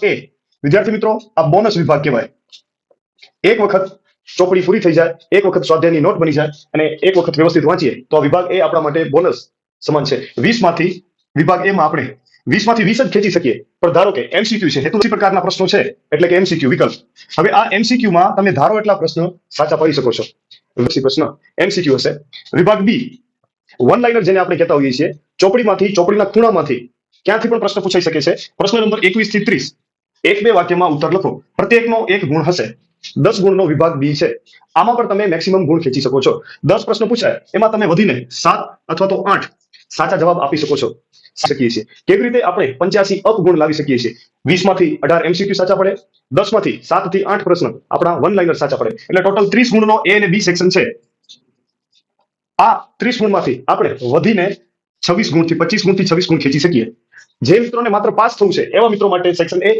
એ વિદ્યાર્થી મિત્રો આ બોનસ વિભાગ કહેવાય. એક વખત ચોપડી પૂરી થઈ જાય, એક વખત સ્વાધ્યાયની નોટ બની જાય અને એક વખત વ્યવસ્થિત વાંચીએ તો આ વિભાગ એ આપણા માટે બોનસ સમાન છે. 20 માંથી વિભાગ એ માં આપણે 20 માંથી 20 જ ખેંચી શકીએ, પણ ધારો કે એમસીક્યુ છે, હેતુ પ્રકારના પ્રશ્નો છે એટલે કે એમસીક્યુ વિકલ્પ. હવે આ એમસીક્યુ માં તમે ધારો એટલા પ્રશ્નો સાચા પાડી શકો છો. પ્રશ્ન એમસીક્યુ હશે. વિભાગ બી વન લાઇનર જેને આપણે કહેતા હોઈએ છીએ, ચોપડીમાંથી, ચોપડીના ખૂણામાંથી ક્યાંથી પણ પ્રશ્ન પૂછાઈ શકે છે. પ્રશ્ન નંબર 21 થી 30 એક બે વાક્યમાં ઉત્તર લખો. પ્રત્યેકનો એક ગુણ હશે. 10 ગુણનો વિભાગ બી છે. આમાં પણ તમે મેક્સિમમ ગુણ ખેંચી શકો છો. 10 પ્રશ્નો પૂછાય એમાં તમે વધીને 7 અથવા તો 8 સાચા જવાબ આપી શકો છો. શકીએ છીએ કેવી રીતે આપણે 85 અપ ગુણ લાવી શકીએ છીએ. 20 માંથી 18 એમસીક્યુ સાચા પડે, 10 માંથી 7 થી 8 પ્રશ્ન આપણા વન લાઇનર સાચા પડે, એટલે ટોટલ 30 ગુણનો એ અને બી સેક્શન છે. આ 30 ગુણમાંથી આપણે વધીને 26 ગુણથી 25 ગુણથી 26 ગુણ ખેંચી શકીએ. જે મિત્રોને માત્ર પાસ થવું છે એવા મિત્રો માટે સેક્શન એ